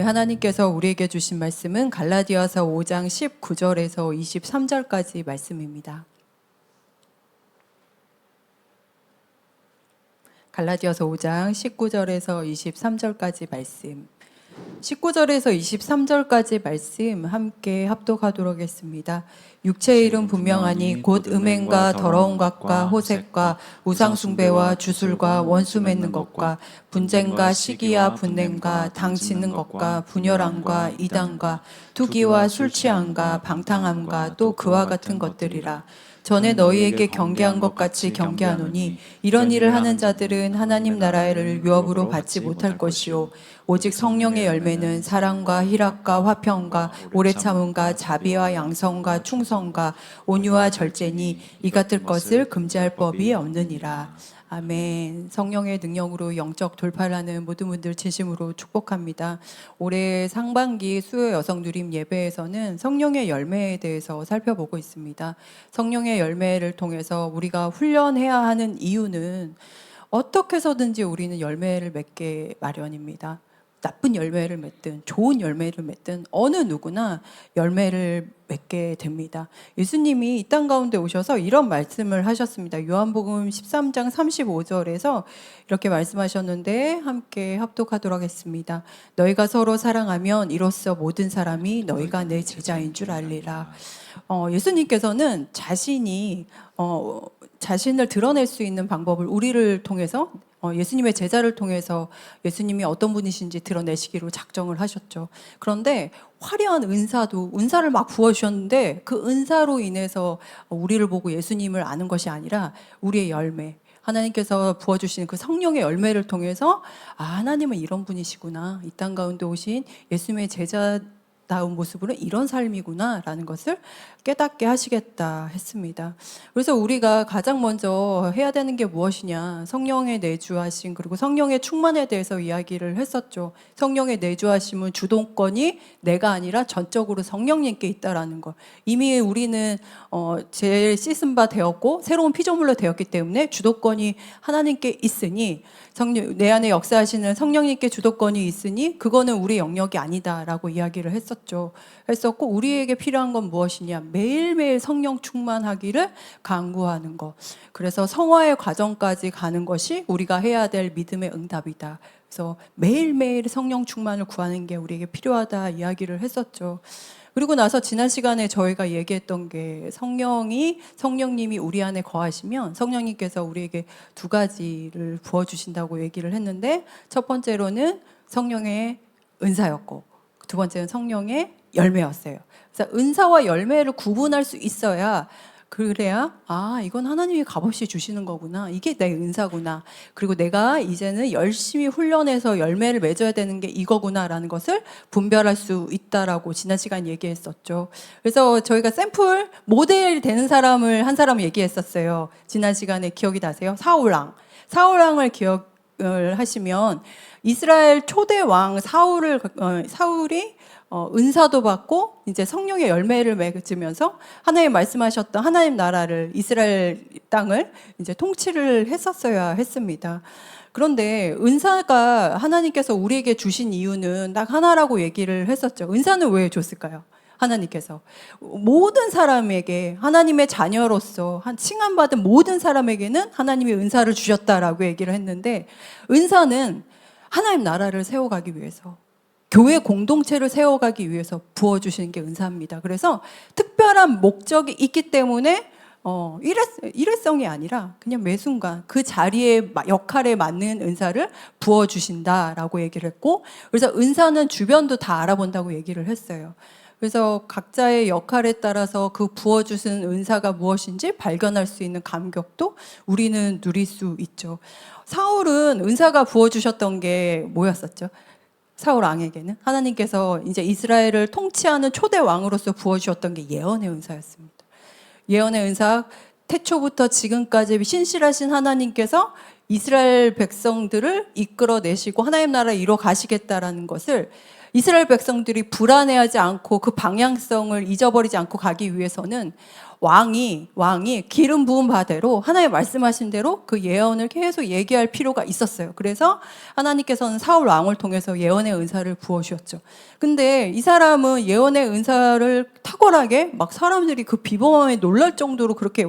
오늘 하나님께서 우리에게 주신 말씀은 갈라디아서 5장 19절에서 23절까지 말씀입니다. 갈라디아서 5장 19절에서 23절까지 말씀. 19절에서 23절까지 말씀 함께 합독하도록 하겠습니다. 육체의 일은 분명하니 곧 음행과 더러운 것과 호색과 우상숭배와 주술과 원수 맺는 것과 분쟁과 시기와 분냄과 당치는 것과 분열함과 이단과 투기와 술 취함과 방탕함과 또 그와 같은 것들이라. 전에 너희에게 경계한 것 같이 경계하노니 이런 일을 하는 자들은 하나님 나라를 유업으로 받지 못할 것이요 오직 성령의 열매는 사랑과 희락과 화평과 오래 참음과 자비와 양성과 충성과 온유와 절제니 이 같은 것을 금지할 법이 없느니라. 아멘. 성령의 능력으로 영적 돌파를 하는 모든 분들 진심으로 축복합니다. 올해 상반기 수요 여성 누림 예배에서는 성령의 열매에 대해서 살펴보고 있습니다. 성령의 열매를 통해서 우리가 훈련해야 하는 이유는 어떻게 해서든지 우리는 열매를 맺게 마련입니다. 나쁜 열매를 맺든 좋은 열매를 맺든 어느 누구나 열매를 맺게 됩니다. 예수님이 이 땅 가운데 오셔서 이런 말씀을 하셨습니다. 요한복음 13장 35절에서 이렇게 말씀하셨는데 함께 합독하도록 하겠습니다. 너희가 서로 사랑하면 이로써 모든 사람이 너희가 내 제자인 줄 알리라. 예수님께서는 자신을 드러낼 수 있는 방법을 우리를 통해서 예수님의 제자를 통해서 예수님이 어떤 분이신지 드러내시기로 작정을 하셨죠. 그런데 화려한 은사를 막 부어주셨는데 그 은사로 인해서 우리를 보고 예수님을 아는 것이 아니라 우리의 열매, 하나님께서 부어주신 그 성령의 열매를 통해서 하나님은 이런 분이시구나, 이 땅 가운데 오신 예수님의 제자다운 모습으로 이런 삶이구나 라는 것을 깨닫게 하시겠다 했습니다. 그래서 우리가 가장 먼저 해야 되는 게 무엇이냐, 성령의 내주하심 그리고 성령의 충만에 대해서 이야기를 했었죠. 성령의 내주하심은 주동권이 내가 아니라 전적으로 성령님께 있다라는 것. 이미 우리는 씻은 바 되었고 새로운 피조물로 되었기 때문에 주도권이 하나님께 있으니, 내 안에 역사하시는 성령님께 주도권이 있으니 그거는 우리 영역이 아니다라고 이야기를 했었고, 우리에게 필요한 건 무엇이냐, 매일매일 성령 충만하기를 간구하는 것. 그래서 성화의 과정까지 가는 것이 우리가 해야 될 믿음의 응답이다. 그래서 매일매일 성령 충만을 구하는 게 우리에게 필요하다 이야기를 했었죠. 그리고 나서 지난 시간에 저희가 얘기했던 게 성령님이 우리 안에 거하시면 성령님께서 우리에게 두 가지를 부어주신다고 얘기를 했는데, 첫 번째로는 성령의 은사였고 두 번째는 성령의 열매였어요. 그래서 은사와 열매를 구분할 수 있어야, 그래야 이건 하나님이 값없이 주시는 거구나, 이게 내 은사구나, 그리고 내가 이제는 열심히 훈련해서 열매를 맺어야 되는 게 이거구나 라는 것을 분별할 수 있다라고 지난 시간 얘기했었죠. 그래서 저희가 샘플 모델이 되는 사람을 한 사람 얘기했었어요. 지난 시간에 기억이 나세요? 사울왕을 기억을 하시면 이스라엘 초대 왕 사울이 은사도 받고 이제 성령의 열매를 맺으면서 하나님 말씀하셨던 하나님 나라를, 이스라엘 땅을 이제 통치를 했었어야 했습니다. 그런데 은사가 하나님께서 우리에게 주신 이유는 딱 하나라고 얘기를 했었죠. 은사는 왜 줬을까요? 하나님께서 모든 사람에게, 하나님의 자녀로서 칭함받은 모든 사람에게는 하나님이 은사를 주셨다라고 얘기를 했는데, 은사는 하나님 나라를 세워가기 위해서, 교회 공동체를 세워가기 위해서 부어주시는 게 은사입니다. 그래서 특별한 목적이 있기 때문에 일회성이 아니라 그냥 매 순간 그 자리의 역할에 맞는 은사를 부어주신다라고 얘기를 했고, 그래서 은사는 주변도 다 알아본다고 얘기를 했어요. 그래서 각자의 역할에 따라서 그 부어주신 은사가 무엇인지 발견할 수 있는 감격도 우리는 누릴 수 있죠. 사울은 은사가 부어주셨던 게 뭐였었죠? 사울 왕에게는 하나님께서 이제 이스라엘을 통치하는 초대 왕으로서 부어주셨던 게 예언의 은사였습니다. 예언의 은사, 태초부터 지금까지 신실하신 하나님께서 이스라엘 백성들을 이끌어내시고 하나님 나라를 이뤄 가시겠다라는 것을, 이스라엘 백성들이 불안해하지 않고 그 방향성을 잊어버리지 않고 가기 위해서는 왕이 기름 부은 바대로 하나님 말씀하신 대로 그 예언을 계속 얘기할 필요가 있었어요. 그래서 하나님께서는 사울 왕을 통해서 예언의 은사를 부어 주셨죠. 근데 이 사람은 예언의 은사를 탁월하게 막 사람들이 그 비범함에 놀랄 정도로 그렇게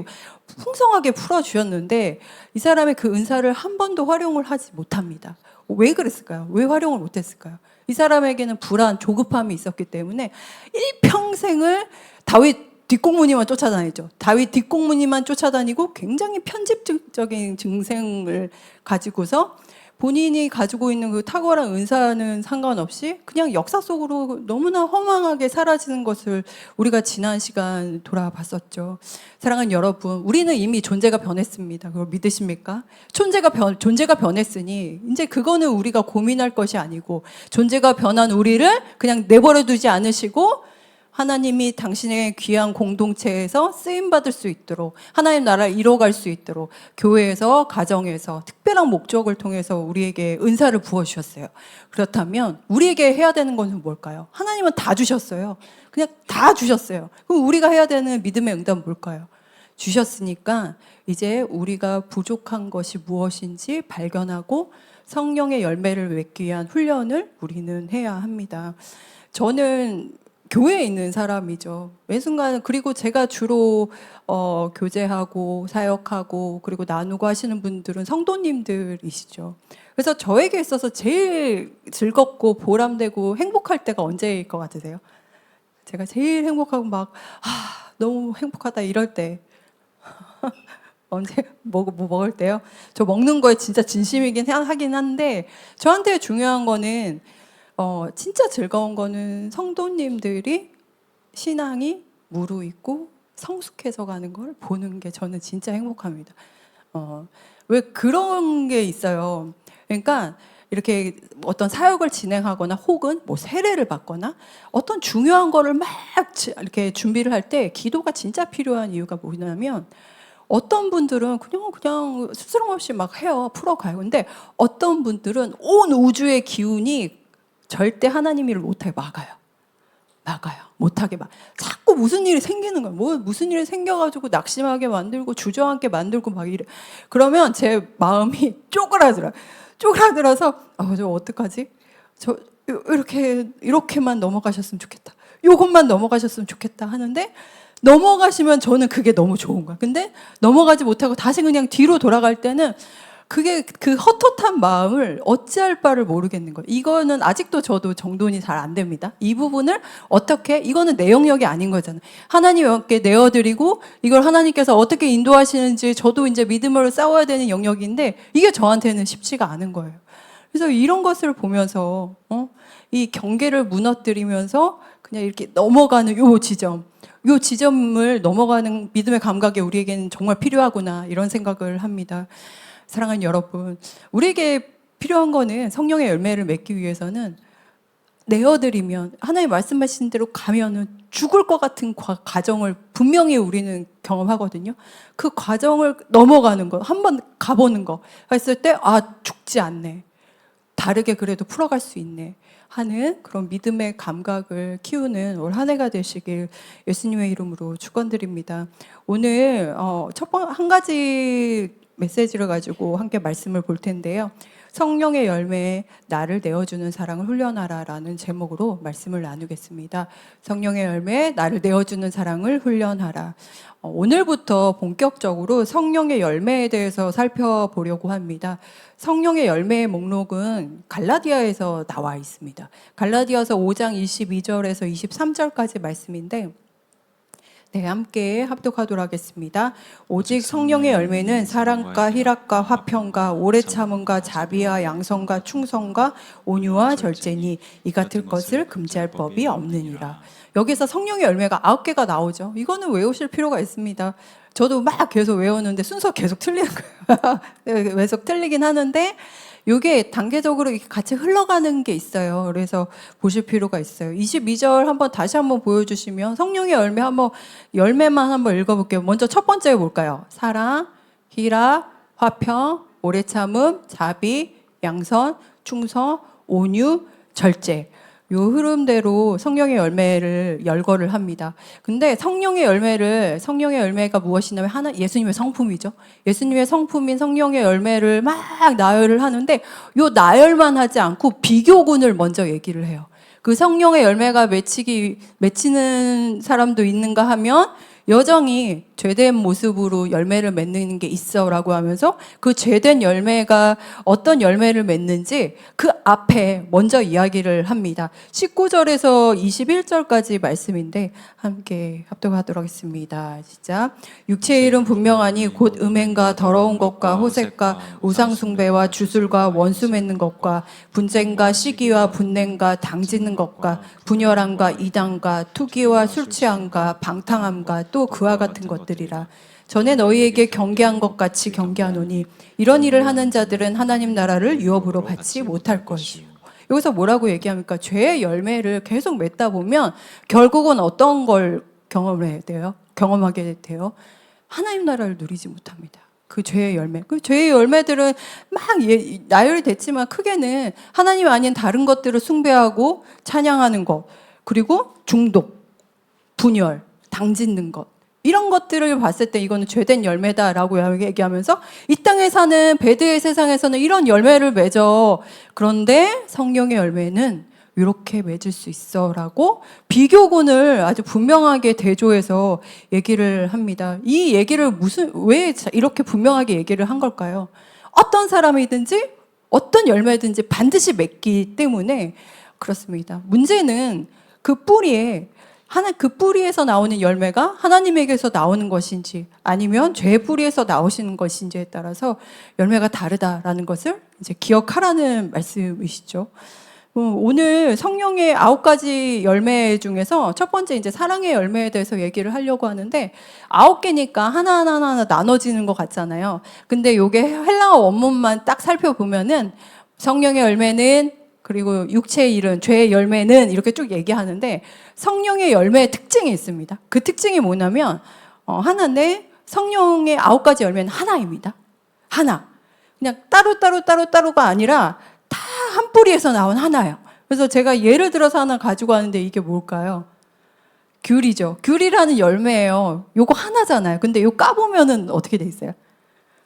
풍성하게 풀어 주셨는데 이 사람의 그 은사를 한 번도 활용을 하지 못합니다. 왜 그랬을까요? 왜 활용을 못 했을까요? 이 사람에게는 불안, 조급함이 있었기 때문에 일평생을 다윗 뒷공무니만 쫓아다니죠. 다윗 뒷공무니만 쫓아다니고 굉장히 편집적인 증생을 가지고서 본인이 가지고 있는 그 탁월한 은사는 상관없이 그냥 역사 속으로 너무나 허망하게 사라지는 것을 우리가 지난 시간 돌아봤었죠. 사랑하는 여러분, 우리는 이미 존재가 변했습니다. 그걸 믿으십니까? 존재가 변했으니 이제 그거는 우리가 고민할 것이 아니고 존재가 변한 우리를 그냥 내버려 두지 않으시고 하나님이 당신의 귀한 공동체에서 쓰임받을 수 있도록 하나님 나라를 이뤄갈 수 있도록 교회에서 가정에서 특별한 목적을 통해서 우리에게 은사를 부어주셨어요. 그렇다면 우리에게 해야 되는 것은 뭘까요? 하나님은 다 주셨어요. 그냥 다 주셨어요. 그럼 우리가 해야 되는 믿음의 응답은 뭘까요? 주셨으니까 이제 우리가 부족한 것이 무엇인지 발견하고 성령의 열매를 맺기 위한 훈련을 우리는 해야 합니다. 저는 교회에 있는 사람이죠. 매 순간 그리고 제가 주로 교제하고 사역하고 그리고 나누고 하시는 분들은 성도님들이시죠. 그래서 저에게 있어서 제일 즐겁고 보람되고 행복할 때가 언제일 것 같으세요? 제가 제일 행복하고 막 너무 행복하다 이럴 때 언제 뭐 먹을 때요? 저 먹는 거에 진짜 진심이긴 하긴 한데 저한테 중요한 거는 진짜 즐거운 거는 성도님들이 신앙이 무르익고 성숙해서 가는 걸 보는 게 저는 진짜 행복합니다. 왜 그런 게 있어요. 그러니까 이렇게 어떤 사역을 진행하거나 혹은 뭐 세례를 받거나 어떤 중요한 거를 막 이렇게 준비를 할 때 기도가 진짜 필요한 이유가 뭐냐면 어떤 분들은 그냥 스스럼 없이 막 해요. 풀어가요. 근데 어떤 분들은 온 우주의 기운이 절대 하나님 일을 못하게 막아요. 못하게 막. 자꾸 무슨 일이 생기는 거예요. 무슨 일이 생겨가지고 낙심하게 만들고 주저앉게 만들고 막 이래. 그러면 제 마음이 쪼그라들어서 저 어떡하지? 저 이렇게만 넘어가셨으면 좋겠다. 요것만 넘어가셨으면 좋겠다 하는데 넘어가시면 저는 그게 너무 좋은 거야. 근데 넘어가지 못하고 다시 그냥 뒤로 돌아갈 때는 그게 그 헛헛한 마음을 어찌할 바를 모르겠는 거예요. 이거는 아직도 저도 정돈이 잘 안 됩니다. 이 부분을 어떻게, 이거는 내 영역이 아닌 거잖아요. 하나님께 내어드리고 이걸 하나님께서 어떻게 인도하시는지 저도 이제 믿음으로 싸워야 되는 영역인데 이게 저한테는 쉽지가 않은 거예요. 그래서 이런 것을 보면서 이 경계를 무너뜨리면서 그냥 이렇게 넘어가는 요 지점을 넘어가는 믿음의 감각이 우리에게는 정말 필요하구나 이런 생각을 합니다. 사랑하는 여러분, 우리에게 필요한 거는 성령의 열매를 맺기 위해서는 내어드리면 하나님 말씀하신 대로 가면은 죽을 것 같은 과정을 분명히 우리는 경험하거든요. 그 과정을 넘어가는 거, 한번 가보는 거 했을 때 죽지 않네. 다르게 그래도 풀어갈 수 있네 하는 그런 믿음의 감각을 키우는 올 한 해가 되시길 예수님의 이름으로 축원드립니다. 오늘 한 가지 메시지를 가지고 함께 말씀을 볼 텐데요. 성령의 열매에 나를 내어주는 사랑을 훈련하라라는 제목으로 말씀을 나누겠습니다. 성령의 열매에 나를 내어주는 사랑을 훈련하라. 오늘부터 본격적으로 성령의 열매에 대해서 살펴보려고 합니다. 성령의 열매의 목록은 갈라디아에서 나와 있습니다. 갈라디아서 5장 22절에서 23절까지 말씀인데 네, 함께 합독하도록 하겠습니다. 오직 성령의 열매는 사랑과 희락과 화평과 오래 참음과 자비와 양선과 충성과 온유와 절제니 이 같은 것을 금지할 법이 없느니라. 여기서 성령의 열매가 9개가 나오죠. 이거는 외우실 필요가 있습니다. 저도 막 계속 외우는데 순서 계속 틀리는 거예요. 계속 틀리긴 하는데 이게 단계적으로 같이 흘러가는 게 있어요. 그래서 보실 필요가 있어요. 22절 한번 다시 한번 보여주시면 성령의 열매만 한번 읽어볼게요. 먼저 첫 번째 볼까요? 사랑, 희락, 화평, 오래 참음, 자비, 양선, 충성, 온유, 절제. 요 흐름대로 성령의 열매를 열거를 합니다. 근데 성령의 열매가 무엇이냐면 예수님의 성품이죠. 예수님의 성품인 성령의 열매를 막 나열을 하는데 요 나열만 하지 않고 비교군을 먼저 얘기를 해요. 그 성령의 열매가 맺히는 사람도 있는가 하면 여정이 죄된 모습으로 열매를 맺는 게 있어라고 하면서 그 죄된 열매가 어떤 열매를 맺는지 그 앞에 먼저 이야기를 합니다. 19절에서 21절까지 말씀인데 함께 합독하도록 하겠습니다. 시작. 육체의 일은 분명하니 곧 음행과 더러운 것과 호색과 우상숭배와 주술과 원수 맺는 것과 분쟁과 시기와 분냄과 당짓는 것과 분열함과 이단과 투기와 술취함과 방탕함과 또 그와 같은 것들이라. 전에 너희에게 경계한 것 같이 경계하노니 이런 일을 하는 자들은 하나님 나라를 유업으로 받지 못할 것이요. 여기서 뭐라고 얘기합니까? 죄의 열매를 계속 맺다 보면 결국은 어떤 걸 경험하게 돼요? 하나님 나라를 누리지 못합니다. 그 죄의 열매. 그 죄의 열매들은 막 나열이 됐지만 크게는 하나님 아닌 다른 것들을 숭배하고 찬양하는 것, 그리고 중독, 분열, 당짓는 것. 이런 것들을 봤을 때 이거는 죄된 열매다라고 얘기하면서 이 땅에 사는 배드의 세상에서는 이런 열매를 맺어. 그런데 성령의 열매는 이렇게 맺을 수 있어라고 비교군을 아주 분명하게 대조해서 얘기를 합니다. 이 얘기를 왜 이렇게 분명하게 얘기를 한 걸까요? 어떤 사람이든지 어떤 열매든지 반드시 맺기 때문에 그렇습니다. 문제는 그 뿌리에서 나오는 열매가 하나님에게서 나오는 것인지 아니면 죄의 뿌리에서 나오시는 것인지에 따라서 열매가 다르다라는 것을 이제 기억하라는 말씀이시죠. 오늘 성령의 9가지 열매 중에서 첫 번째 이제 사랑의 열매에 대해서 얘기를 하려고 하는데 9개니까 하나하나 나눠지는 것 같잖아요. 근데 이게 헬라어 원문만 딱 살펴보면은 성령의 열매는 그리고 육체의 일은 죄의 열매는 이렇게 쭉 얘기하는데 성령의 열매의 특징이 있습니다. 그 특징이 뭐냐면 하나인데 성령의 9가지 열매는 하나입니다. 하나. 그냥 따로가 아니라 다 한 뿌리에서 나온 하나예요. 그래서 제가 예를 들어서 하나 가지고 왔는데 이게 뭘까요? 귤이죠. 귤이라는 열매예요. 요거 하나잖아요. 근데 요 까보면은 어떻게 돼 있어요?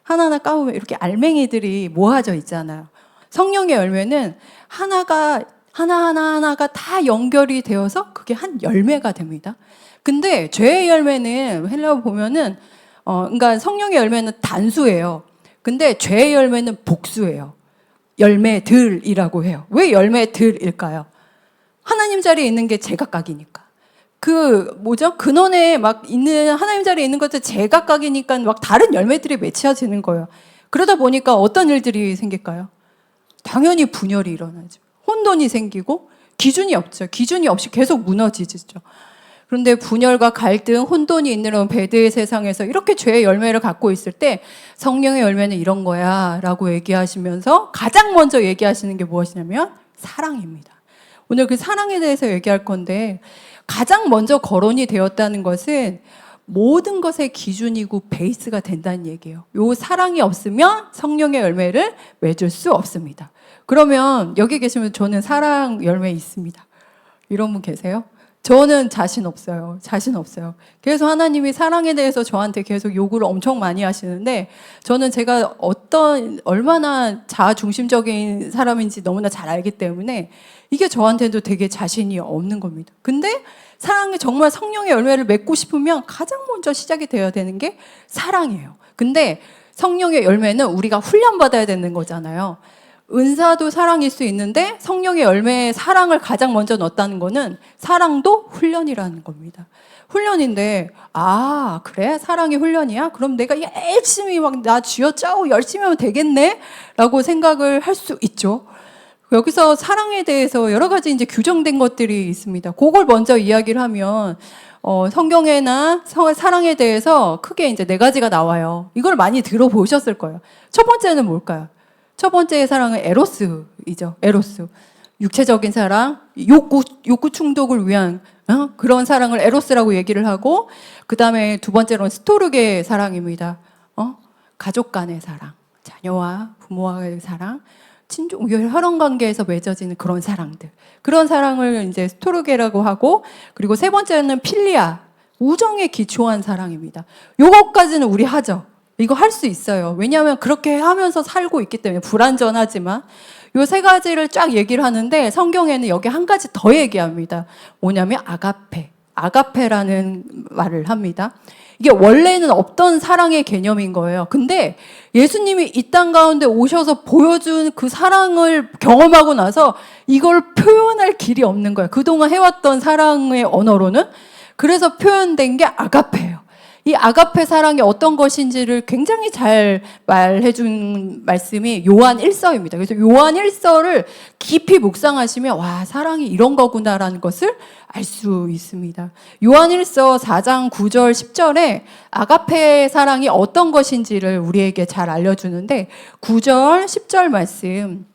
하나하나 까보면 이렇게 알맹이들이 모아져 있잖아요. 성령의 열매는 하나하나가 다 연결이 되어서 그게 한 열매가 됩니다. 근데 죄의 열매는 헬라어 보면은 그러니까 성령의 열매는 단수예요. 근데 죄의 열매는 복수예요. 열매들이라고 해요. 왜 열매들일까요? 하나님 자리에 있는 게 제각각이니까. 근원에 막 있는 하나님 자리에 있는 것도 제각각이니까 막 다른 열매들이 맺혀지는 거예요. 그러다 보니까 어떤 일들이 생길까요? 당연히 분열이 일어나죠. 혼돈이 생기고 기준이 없죠. 기준이 없이 계속 무너지죠. 그런데 분열과 갈등, 혼돈이 있는 배드의 세상에서 이렇게 죄의 열매를 갖고 있을 때 성령의 열매는 이런 거야 라고 얘기하시면서 가장 먼저 얘기하시는 게 무엇이냐면 사랑입니다. 오늘 그 사랑에 대해서 얘기할 건데 가장 먼저 거론이 되었다는 것은 모든 것의 기준이고 베이스가 된다는 얘기예요. 요 사랑이 없으면 성령의 열매를 맺을 수 없습니다. 그러면 여기 계시면 저는 사랑 열매 있습니다. 이런 분 계세요? 저는 자신 없어요. 그래서 하나님이 사랑에 대해서 저한테 계속 요구를 엄청 많이 하시는데 저는 제가 얼마나 자아중심적인 사람인지 너무나 잘 알기 때문에 이게 저한테도 되게 자신이 없는 겁니다. 근데 정말 성령의 열매를 맺고 싶으면 가장 먼저 시작이 되어야 되는 게 사랑이에요. 근데 성령의 열매는 우리가 훈련받아야 되는 거잖아요. 은사도 사랑일 수 있는데 성령의 열매에 사랑을 가장 먼저 넣었다는 거는 사랑도 훈련이라는 겁니다. 훈련인데 그래? 사랑이 훈련이야? 그럼 내가 열심히 나 쥐어짜고 열심히 하면 되겠네? 라고 생각을 할 수 있죠. 여기서 사랑에 대해서 여러 가지 이제 규정된 것들이 있습니다. 그걸 먼저 이야기를 하면 성경에나 사랑에 대해서 크게 이제 4가지가 나와요. 이걸 많이 들어보셨을 거예요. 첫 번째는 뭘까요? 첫 번째 사랑은 에로스이죠. 에로스. 육체적인 사랑, 욕구 충족을 위한 그런 사랑을 에로스라고 얘기를 하고, 그 다음에 두 번째로는 스토르게 사랑입니다. 가족 간의 사랑, 자녀와 부모와의 사랑. 친족, 혈연 관계에서 맺어지는 그런 사랑들. 그런 사랑을 이제 스토르게라고 하고, 그리고 세 번째는 필리아, 우정에 기초한 사랑입니다. 요것까지는 우리 하죠. 이거 할 수 있어요. 왜냐하면 그렇게 하면서 살고 있기 때문에 불완전하지만 요 세 가지를 쫙 얘기를 하는데 성경에는 여기 한 가지 더 얘기합니다. 뭐냐면 아가페. 아가페라는 말을 합니다. 이게 원래는 없던 사랑의 개념인 거예요. 근데 예수님이 이 땅 가운데 오셔서 보여준 그 사랑을 경험하고 나서 이걸 표현할 길이 없는 거예요. 그동안 해왔던 사랑의 언어로는. 그래서 표현된 게 아가페예요. 이 아가페 사랑이 어떤 것인지를 굉장히 잘 말해준 말씀이 요한 1서입니다. 그래서 요한 1서를 깊이 묵상하시면 와, 사랑이 이런 거구나라는 것을 알 수 있습니다. 요한 1서 4장 9절 10절에 아가페 사랑이 어떤 것인지를 우리에게 잘 알려주는데 9절 10절 말씀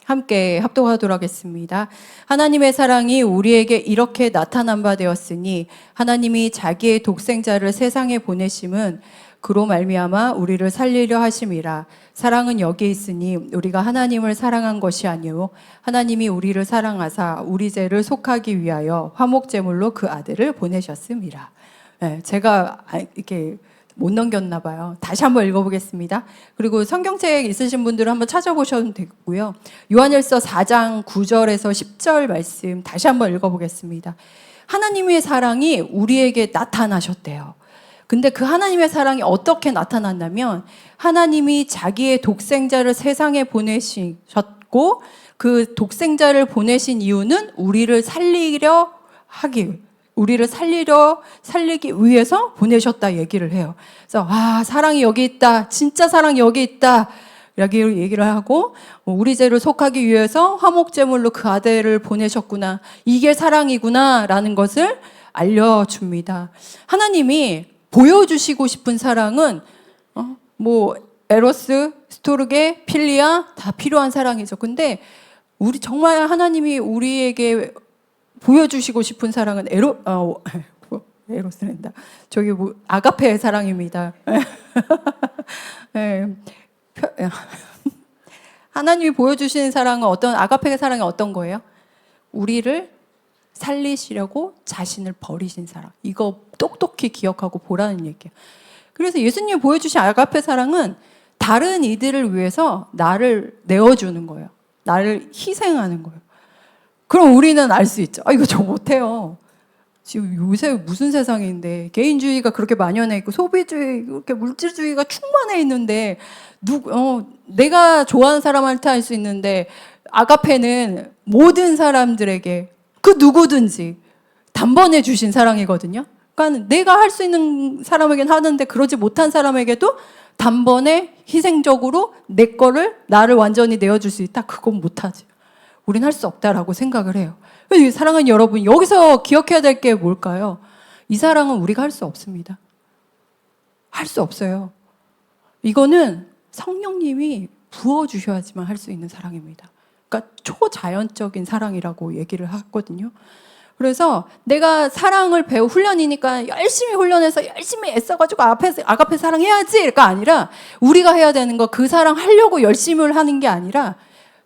함께 합독하도록 하겠습니다. 하나님의 사랑이 우리에게 이렇게 나타난 바 되었으니 하나님이 자기의 독생자를 세상에 보내심은 그로 말미암아 우리를 살리려 하심이라. 사랑은 여기 있으니 우리가 하나님을 사랑한 것이 아니요 하나님이 우리를 사랑하사 우리 죄를 속하기 위하여 화목제물로 그 아들을 보내셨음이라. 네, 제가 이렇게 못 넘겼나 봐요. 다시 한번 읽어보겠습니다. 그리고 성경책 있으신 분들은 한번 찾아보셔도 되고요. 요한일서 4장 9절에서 10절 말씀 다시 한번 읽어보겠습니다. 하나님의 사랑이 우리에게 나타나셨대요. 근데 그 하나님의 사랑이 어떻게 나타났냐면 하나님이 자기의 독생자를 세상에 보내셨고 그 독생자를 보내신 이유는 우리를 살리기 위해서 보내셨다 얘기를 해요. 그래서 사랑이 여기 있다. 진짜 사랑이 여기 있다. 얘기를 하고 우리 죄를 속하기 위해서 화목제물로 그 아들을 보내셨구나. 이게 사랑이구나 라는 것을 알려줍니다. 하나님이 보여주시고 싶은 사랑은 에로스, 스토르게, 필리아 다 필요한 사랑이죠. 근데 우리 정말 하나님이 우리에게 보여주시고 싶은 사랑은 에로스랜다. 저기 아가페의 사랑입니다. 네. 하나님이 보여주시는 사랑은 아가페의 사랑이 어떤 거예요? 우리를 살리시려고 자신을 버리신 사랑. 이거 똑똑히 기억하고 보라는 얘기예요. 그래서 예수님이 보여주신 아가페 사랑은 다른 이들을 위해서 나를 내어주는 거예요. 나를 희생하는 거예요. 그럼 우리는 알 수 있죠. 이거 저 못해요. 지금 요새 무슨 세상인데 개인주의가 그렇게 만연해 있고 소비주의, 이렇게 물질주의가 충만해 있는데 내가 좋아하는 사람한테 할 수 있는데 아가페는 모든 사람들에게 그 누구든지 단번에 주신 사랑이거든요. 그러니까 내가 할 수 있는 사람에게는 하는데 그러지 못한 사람에게도 단번에 희생적으로 나를 완전히 내어줄 수 있다? 그건 못하지. 우린 할 수 없다라고 생각을 해요. 사랑하는 여러분, 여기서 기억해야 될 게 뭘까요? 이 사랑은 우리가 할 수 없습니다. 할 수 없어요. 이거는 성령님이 부어주셔야지만 할 수 있는 사랑입니다. 그러니까 초자연적인 사랑이라고 얘기를 하거든요. 그래서 내가 사랑을 훈련이니까 열심히 훈련해서 열심히 애써가지고 아가페 사랑해야지가 아니라 우리가 해야 되는 거 그 사랑 하려고 열심히 하는 게 아니라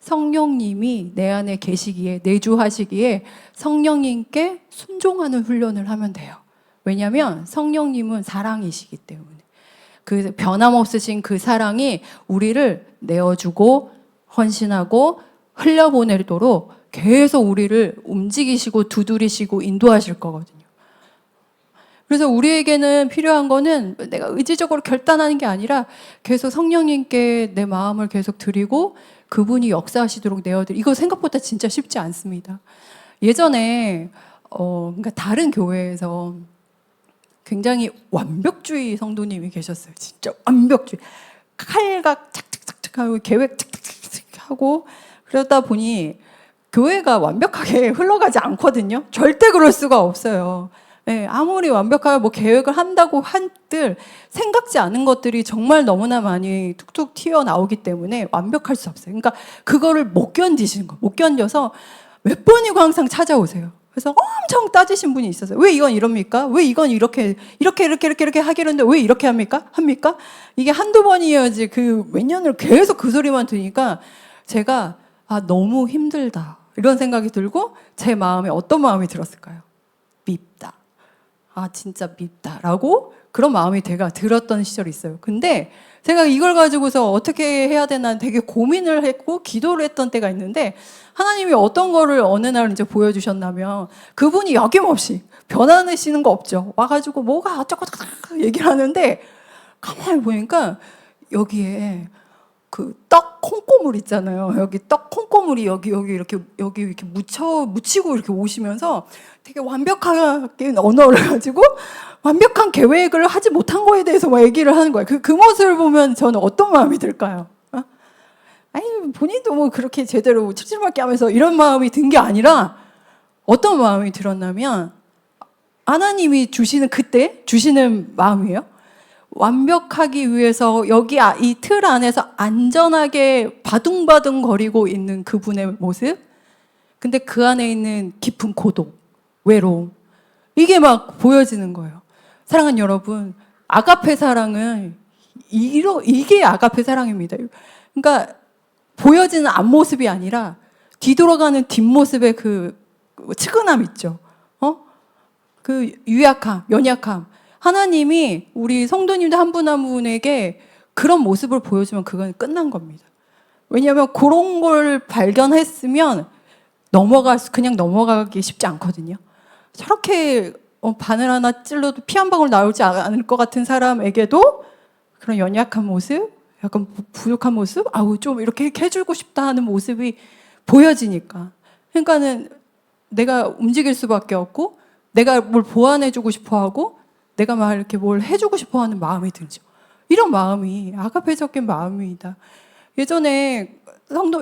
성령님이 내 안에 계시기에 내주하시기에 성령님께 순종하는 훈련을 하면 돼요. 왜냐하면 성령님은 사랑이시기 때문에 그 변함없으신 그 사랑이 우리를 내어주고 헌신하고 흘려보내도록 계속 우리를 움직이시고 두드리시고 인도하실 거거든요. 그래서 우리에게는 필요한 거는 내가 의지적으로 결단하는 게 아니라 계속 성령님께 내 마음을 계속 드리고 그분이 역사하시도록 내어드리고 이거 생각보다 진짜 쉽지 않습니다. 예전에 그러니까 다른 교회에서 굉장히 완벽주의 성도님이 계셨어요. 진짜 완벽주의. 칼각 착착착착 하고 계획 착착착착 하고 그러다 보니 교회가 완벽하게 흘러가지 않거든요. 절대 그럴 수가 없어요. 네, 아무리 완벽하게 계획을 한다고 한들 생각지 않은 것들이 정말 너무나 많이 툭툭 튀어나오기 때문에 완벽할 수 없어요. 그러니까 그거를 못 견디시는 거, 못 견뎌서 몇 번이고 항상 찾아오세요. 그래서 엄청 따지신 분이 있었어요. 왜 이건 이럽니까? 왜 이건 이렇게 하기로 했는데 왜 이렇게 합니까? 이게 한두 번이어야지 그 몇 년을 계속 그 소리만 들으니까 제가 너무 힘들다 이런 생각이 들고 제 마음에 어떤 마음이 들었을까요? 밉다. 진짜 밉다라고 그런 마음이 제가 들었던 시절이 있어요. 근데 제가 이걸 가지고서 어떻게 해야 되나 되게 고민을 했고 기도를 했던 때가 있는데 하나님이 어떤 거를 어느 날 이제 보여주셨냐면 그분이 여김없이 변화하시는 거 없죠. 와가지고 뭐가 어쩌고 얘기를 하는데 가만히 보니까 여기에 그 떡 콩고물 있잖아요. 여기 떡 콩고물이 여기 이렇게 묻히고 이렇게 오시면서 되게 완벽하게 언어를 가지고 완벽한 계획을 하지 못한 거에 대해서 막 얘기를 하는 거예요. 그 모습을 보면 저는 어떤 마음이 들까요? 아니 본인도 뭐 그렇게 제대로 칠칠맞게 하면서 이런 마음이 든 게 아니라 어떤 마음이 들었냐면 하나님이 그때 주시는 마음이에요. 완벽하기 위해서 여기 이 틀 안에서 안전하게 바둥바둥 거리고 있는 그분의 모습. 근데 그 안에 있는 깊은 고독, 외로움. 이게 막 보여지는 거예요. 사랑하는 여러분, 아가페 사랑은 이게 아가페 사랑입니다. 그러니까 보여지는 앞모습이 아니라 뒤돌아가는 뒷모습의 그 측은함 있죠. 그 유약함, 연약함. 하나님이 우리 성도님들 한 분 한 분에게 그런 모습을 보여주면 그건 끝난 겁니다. 왜냐하면 그런 걸 발견했으면 그냥 넘어가기 쉽지 않거든요. 저렇게 바늘 하나 찔러도 피 한 방울 나오지 않을 것 같은 사람에게도 그런 연약한 모습, 약간 부족한 모습, 좀 이렇게 해주고 싶다 하는 모습이 보여지니까. 그러니까는 내가 움직일 수밖에 없고, 내가 뭘 보완해주고 싶어 하고, 내가 막 이렇게 뭘 해주고 싶어 하는 마음이 들죠. 이런 마음이 아가페적인 마음입니다. 예전에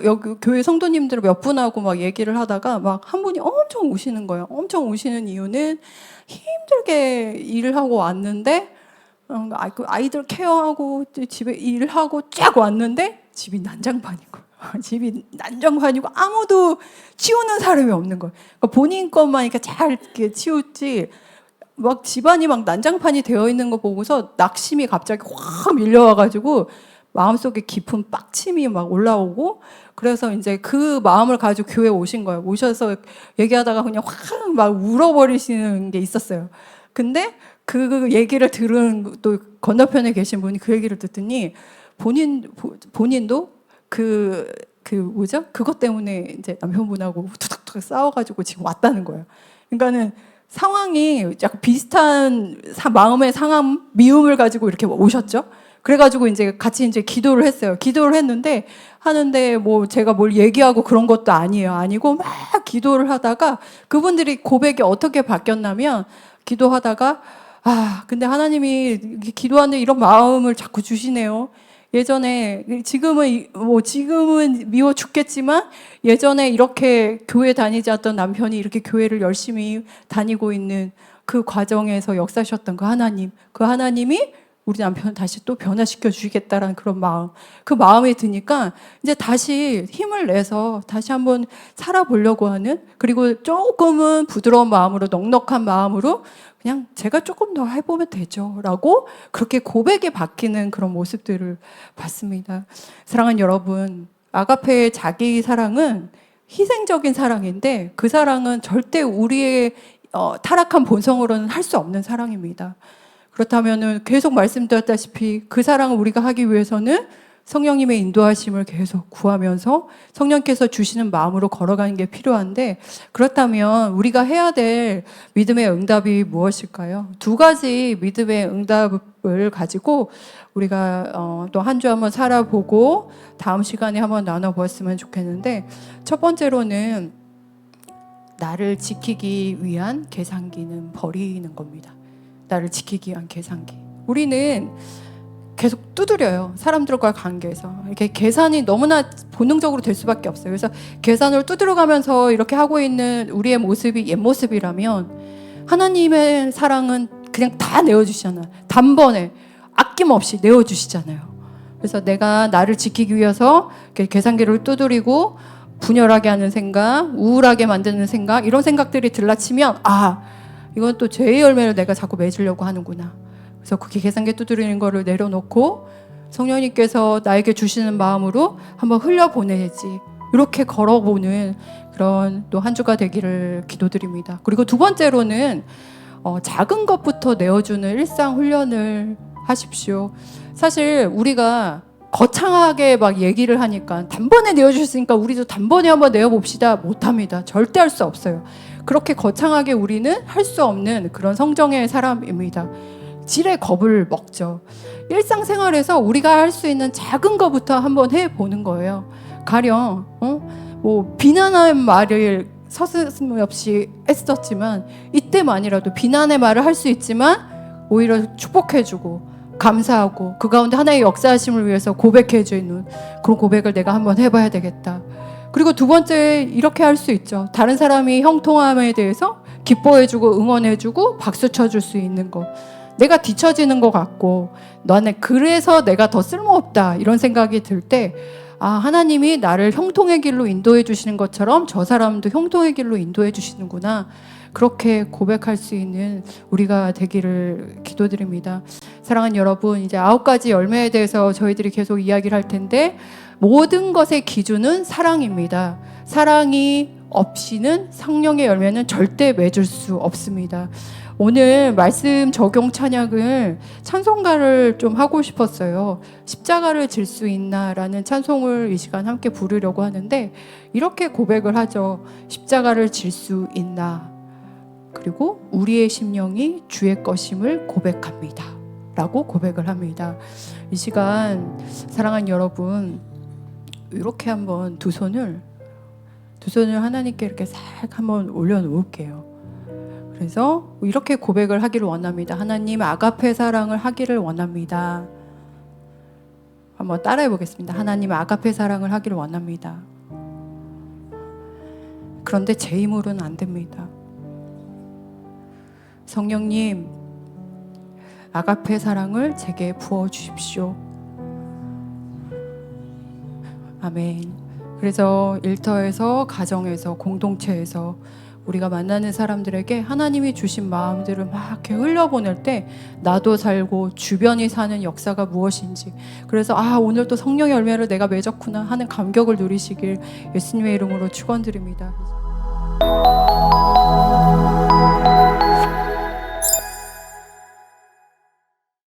여기 교회 성도님들 몇 분하고 막 얘기를 하다가 막 한 분이 엄청 우시는 거예요. 엄청 우시는 이유는 힘들게 일을 하고 왔는데 아이들 케어하고 집에 일을 하고 쫙 왔는데 집이 난장판인 거예요. 집이 난장판이고 아무도 치우는 사람이 없는 거예요. 그러니까 본인 것만 이렇게 잘 이렇게 치우지 막 집안이 막 난장판이 되어 있는 거 보고서 낙심이 갑자기 확 밀려와가지고 마음속에 깊은 빡침이 막 올라오고 그래서 이제 그 마음을 가지고 교회에 오신 거예요. 오셔서 얘기하다가 그냥 확 막 울어버리시는 게 있었어요. 근데 그 얘기를 들은 또 건너편에 계신 분이 그 얘기를 듣더니 본인도 그것 때문에 이제 남편분하고 투닥투닥 싸워가지고 지금 왔다는 거예요. 그러니까는 상황이 약간 비슷한 마음의 상함, 미움을 가지고 이렇게 오셨죠. 그래가지고 이제 같이 이제 기도를 했어요. 기도를 하는데 뭐 제가 뭘 얘기하고 그런 것도 아니고 막 기도를 하다가 그분들이 고백이 어떻게 바뀌었냐면 기도하다가 근데 하나님이 기도하는데 이런 마음을 자꾸 주시네요. 예전에 지금은 미워 죽겠지만 예전에 이렇게 교회 다니지 않던 남편이 이렇게 교회를 열심히 다니고 있는 그 과정에서 역사하셨던 그 하나님이 우리 남편을 다시 또 변화시켜 주시겠다라는 그런 마음, 그 마음이 드니까 이제 다시 힘을 내서 다시 한번 살아보려고 하는, 그리고 조금은 부드러운 마음으로, 넉넉한 마음으로 그냥 제가 조금 더 해보면 되죠 라고 그렇게 고백이 바뀌는 그런 모습들을 봤습니다. 사랑하는 여러분, 아가페의 자기 사랑은 희생적인 사랑인데 그 사랑은 절대 우리의 타락한 본성으로는 할 수 없는 사랑입니다. 그렇다면은 계속 말씀드렸다시피 그 사랑을 우리가 하기 위해서는 성령님의 인도하심을 계속 구하면서 성령께서 주시는 마음으로 걸어가는 게 필요한데, 그렇다면 우리가 해야 될 믿음의 응답이 무엇일까요? 두 가지 믿음의 응답을 가지고 우리가 또 한 주 한번 살아보고 다음 시간에 한번 나눠보았으면 좋겠는데, 첫 번째로는 나를 지키기 위한 계산기는 버리는 겁니다. 나를 지키기 위한 계산기. 우리는 계속 두드려요. 사람들과 관계에서. 이렇게 계산이 너무나 본능적으로 될 수밖에 없어요. 그래서 계산을 두드려가면서 이렇게 하고 있는 우리의 모습이 옛 모습이라면 하나님의 사랑은 그냥 다 내어주시잖아요. 단번에 아낌없이 내어주시잖아요. 그래서 내가 나를 지키기 위해서 계산기를 두드리고 분열하게 하는 생각, 우울하게 만드는 생각, 이런 생각들이 들라치면 이건 또 죄의 열매를 내가 자꾸 맺으려고 하는구나. 그래서 그렇게 계산기 두드리는 거를 내려놓고 성령님께서 나에게 주시는 마음으로 한번 흘려보내지, 이렇게 걸어보는 그런 또 한 주가 되기를 기도드립니다. 그리고 두 번째로는 작은 것부터 내어주는 일상 훈련을 하십시오. 사실 우리가 거창하게 막 얘기를 하니까 단번에 내어주셨으니까 우리도 단번에 한번 내어봅시다, 못합니다. 절대 할 수 없어요. 그렇게 거창하게 우리는 할 수 없는 그런 성정의 사람입니다. 지레 겁을 먹죠. 일상생활에서 우리가 할 수 있는 작은 것부터 한번 해보는 거예요. 가령 뭐 비난하는 말을 서슴없이 했었지만, 이때만이라도 비난의 말을 할 수 있지만 오히려 축복해주고 감사하고 그 가운데 하나의 역사하심을 위해서 고백해주는 그런 고백을 내가 한번 해봐야 되겠다. 그리고 두 번째, 이렇게 할 수 있죠. 다른 사람이 형통함에 대해서 기뻐해주고 응원해주고 박수 쳐줄 수 있는 거. 내가 뒤처지는 것 같고 너네 그래서 내가 더 쓸모없다 이런 생각이 들 때, 하나님이 나를 형통의 길로 인도해 주시는 것처럼 저 사람도 형통의 길로 인도해 주시는구나, 그렇게 고백할 수 있는 우리가 되기를 기도드립니다. 사랑하는 여러분, 이제 9가지 열매에 대해서 저희들이 계속 이야기를 할 텐데, 모든 것의 기준은 사랑입니다. 사랑이 없이는 성령의 열매는 절대 맺을 수 없습니다. 오늘 말씀 적용 찬양을 찬송가를 좀 하고 싶었어요. 십자가를 질 수 있나 라는 찬송을 이 시간 함께 부르려고 하는데, 이렇게 고백을 하죠. 십자가를 질 수 있나, 그리고 우리의 심령이 주의 것임을 고백합니다 라고 고백을 합니다. 이 시간 사랑하는 여러분, 이렇게 한번 두 손을 하나님께 이렇게 싹 한번 올려놓을게요. 그래서 이렇게 고백을 하기를 원합니다. 하나님, 아가페 사랑을 하기를 원합니다. 한번 따라해 보겠습니다. 하나님, 아가페 사랑을 하기를 원합니다. 그런데 제 힘으로는 안 됩니다. 성령님, 아가페 사랑을 제게 부어주십시오. 아멘. 그래서 일터에서, 가정에서, 공동체에서 우리가 만나는 사람들에게 하나님이 주신 마음들을 막 이렇게 흘려보낼 때 나도 살고 주변이 사는 역사가 무엇인지, 그래서 오늘 또 성령의 열매를 내가 맺었구나 하는 감격을 누리시길 예수님의 이름으로 축원드립니다.